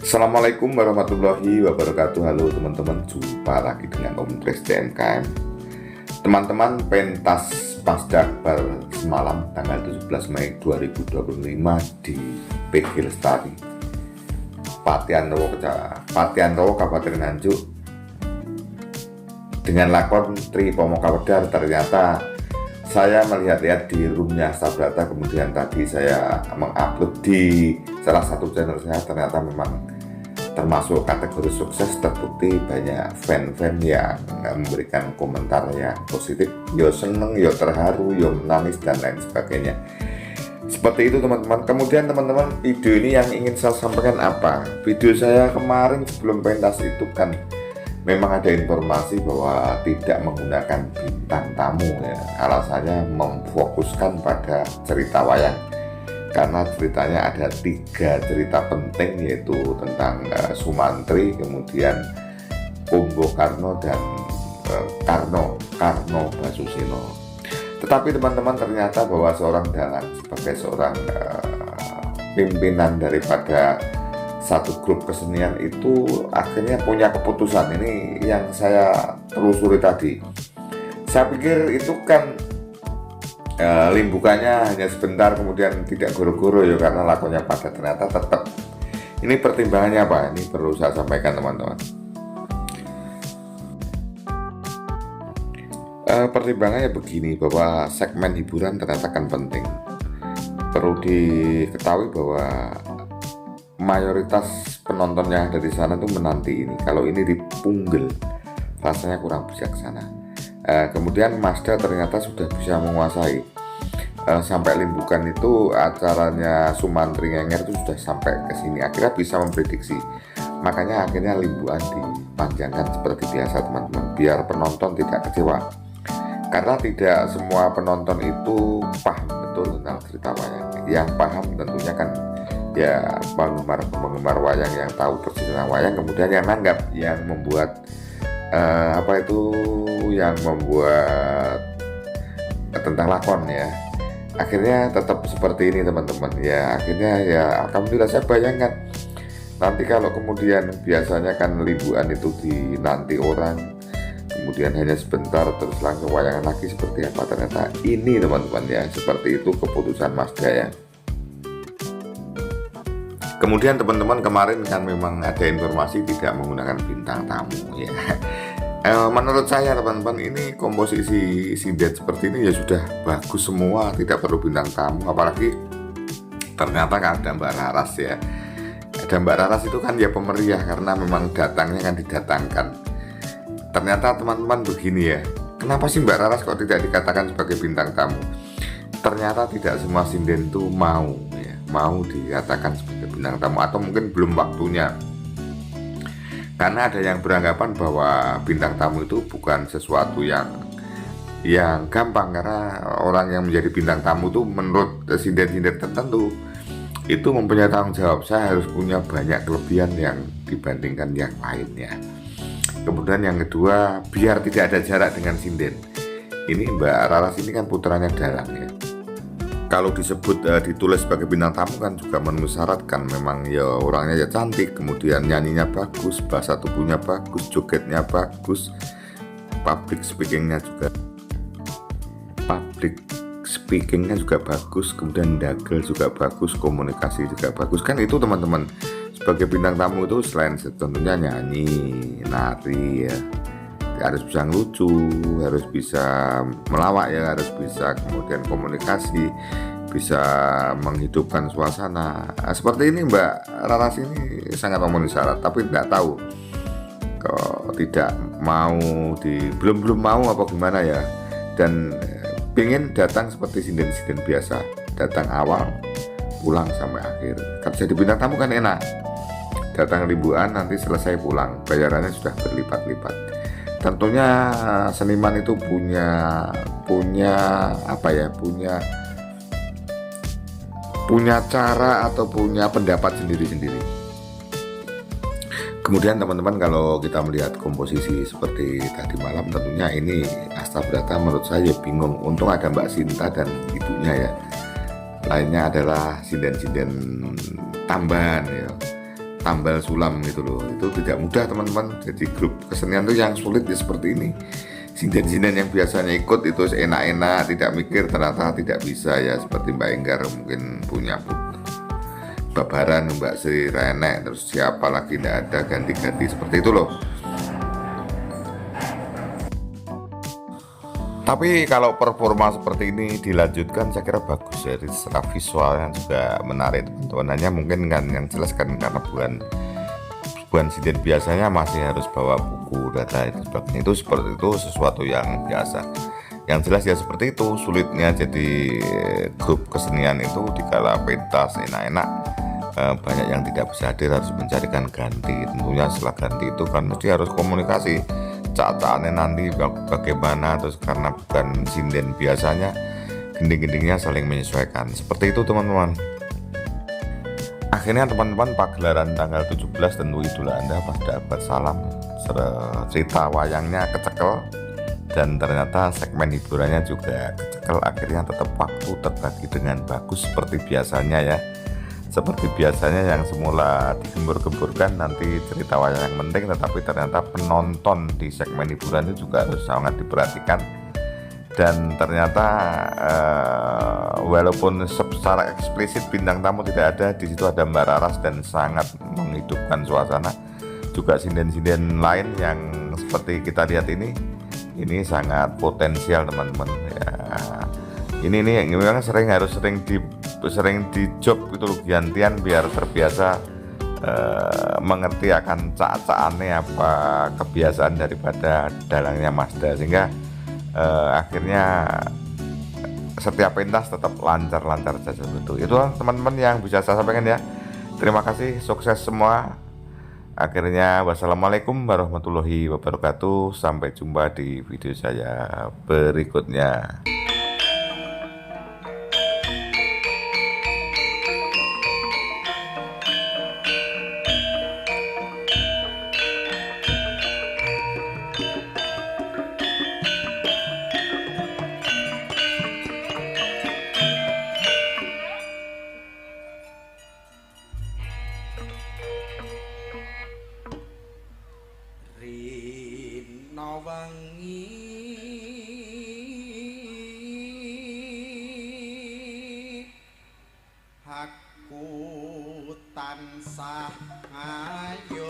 Assalamualaikum warahmatullahi wabarakatuh. Halo teman-teman, jumpa lagi dengan Om Tres DMKM. Teman-teman, pentas Pasdakbar semalam tanggal 17 Mei 2025 di PG Lestari, Patian Rowo, Kabupaten Nganjuk, dengan lakon Tri Pomoka Wedar. Ternyata saya melihat-lihat di roomnya Sabrata, kemudian tadi saya mengupload di salah satu channel saya, ternyata memang termasuk kategori sukses. Terbukti banyak fan-fan yang memberikan komentar yang positif, yo seneng, yo terharu, yo menangis, dan lain sebagainya. Seperti itu teman-teman. Kemudian teman-teman, video ini yang ingin saya sampaikan apa? Video saya kemarin sebelum pentas itu kan memang ada informasi bahwa tidak menggunakan bintang tamu ya. Alasannya memfokuskan pada cerita wayang, karena ceritanya ada 3 cerita penting, yaitu tentang Sumantri, kemudian Kumbo Karno, dan Karno Basusino. Tetapi teman-teman, ternyata bahwa seorang Dalang sebagai seorang pimpinan daripada satu grup kesenian itu akhirnya punya keputusan. Ini yang saya telusuri tadi. Saya pikir itu kan limbukannya hanya sebentar, kemudian tidak goro-goro ya karena lakonnya padat. Ternyata tetap. Ini pertimbangannya apa? Ini perlu saya sampaikan teman-teman. Pertimbangannya begini, bahwa segmen hiburan ternyata kan penting. Perlu diketahui bahwa mayoritas penonton yang ada di sana itu menanti ini. Kalau ini dipunggel, rasanya kurang bijaksana. Kemudian Mazda ternyata sudah bisa menguasai. Sampai limbukan itu acaranya Sumantri Ngenger itu sudah sampai ke sini. Akhirnya bisa memprediksi. Makanya akhirnya limbuan dipanjangkan seperti biasa teman-teman, biar penonton tidak kecewa. Karena tidak semua penonton itu paham betul tentang cerita wayang. Yang paham tentunya kan ya penggemar wayang yang tahu persis tentang wayang, kemudian yang nanggap, yang membuat yang membuat tentang lakon ya. Akhirnya tetap seperti ini teman-teman ya. Akhirnya ya alhamdulillah, saya bayangkan nanti kalau kemudian biasanya kan limbuan itu dinanti orang, kemudian hanya sebentar terus langsung wayangan lagi, seperti apa ternyata ini teman-teman ya. Seperti itu keputusan Mazda ya. Kemudian teman-teman, kemarin kan memang ada informasi tidak menggunakan bintang tamu ya. Menurut saya teman-teman, ini komposisi sinden seperti ini ya sudah bagus semua, tidak perlu bintang tamu. Apalagi ternyata kan ada Mbak Raras ya. Ada Mbak Raras itu kan ya pemeriah, karena memang datangnya kan didatangkan. Ternyata teman-teman begini ya, kenapa sih Mbak Raras kok tidak dikatakan sebagai bintang tamu? Ternyata tidak semua sinden itu mau dikatakan sebagai bintang tamu, atau mungkin belum waktunya. Karena ada yang beranggapan bahwa bintang tamu itu bukan sesuatu yang gampang, karena orang yang menjadi bintang tamu itu menurut sinden-sinden tertentu itu mempunyai tanggung jawab. Saya harus punya banyak kelebihan yang dibandingkan yang lainnya. Kemudian yang kedua, biar tidak ada jarak dengan sinden. Ini Mbak Raras ini kan putranya Dalang ya. Kalau disebut ditulis sebagai bintang tamu kan juga memenuhi syarat kan. Memang ya orangnya ya cantik, kemudian nyanyinya bagus, bahasa tubuhnya bagus, jogetnya bagus, public speakingnya juga bagus, kemudian dagel juga bagus, komunikasi juga bagus kan. Itu teman-teman, sebagai bintang tamu itu selain tentunya nyanyi, nari ya, harus bisa ngelucu, harus bisa melawak ya, harus bisa kemudian komunikasi, bisa menghidupkan suasana. Seperti ini Mbak Raras ini sangat memenuhi syarat, tapi tidak tahu kok tidak mau belum mau apa gimana ya. Dan pengen datang seperti sinden-sinden biasa, datang awal, pulang sampai akhir. Kalau jadi bintang tamu kan enak, datang limbuan nanti selesai pulang, bayarannya sudah berlipat-lipat. Tentunya seniman itu punya cara atau punya pendapat sendiri-sendiri. Kemudian teman-teman, kalau kita melihat komposisi seperti tadi malam, tentunya ini Astabrata menurut saya bingung. Untung ada Mbak Sinta dan ibunya ya. Lainnya adalah sinden-sinden tambahan ya. tambal sulam gitu loh. Itu tidak mudah teman-teman. Jadi grup kesenian tuh yang sulit ya seperti ini. Sinden-sinden yang biasanya ikut itu enak-enak, tidak mikir, ternyata tidak bisa ya. Seperti Mbak Enggar mungkin punya babaran, Mbak Sri Renek, terus siapa lagi tidak ada, ganti-ganti seperti itu loh. Tapi kalau performa seperti ini dilanjutkan saya kira bagus ya, secara visualnya juga menarik teman-teman. Hanya mungkin kan yang jelas kan karena bukan sinden biasanya masih harus bawa buku data itu sebagainya, itu seperti itu sesuatu yang biasa. Yang jelas ya seperti itu sulitnya jadi grup kesenian itu dikala pentas enak-enak, banyak yang tidak bisa hadir, harus mencarikan ganti. Tentunya setelah ganti itu kan mesti harus komunikasi cacaannya nanti bagaimana, terus karena bukan sinden biasanya gending-gendingnya saling menyesuaikan seperti itu teman-teman. Akhirnya teman-teman pagelaran tanggal 17 tentu Idul Adha pada abad salam, cerita wayangnya kecekel dan ternyata segmen hiburannya juga kecekel. Akhirnya tetap waktu terbagi dengan bagus seperti biasanya ya. Seperti biasanya yang semula digembur-gemburkan nanti cerita wayang yang penting, tetapi ternyata penonton di segmen hiburan itu juga harus sangat diperhatikan. Dan ternyata walaupun secara eksplisit bintang tamu tidak ada, di situ ada Mbak Raras dan sangat menghidupkan suasana. Juga sinden-sinden lain yang seperti kita lihat ini sangat potensial teman-teman ya. Ini memang harus sering di job gitu loh, gantian biar terbiasa mengerti akan cak-cakannya apa kebiasaan daripada dalangnya Mazda, sehingga akhirnya setiap pentas tetap lancar-lancar saja betul. Itu teman-teman yang bisa saya sampaikan ya. Terima kasih, sukses semua. Akhirnya wassalamualaikum warahmatullahi wabarakatuh. Sampai jumpa di video saya berikutnya. Rina wengi aku tansah ayu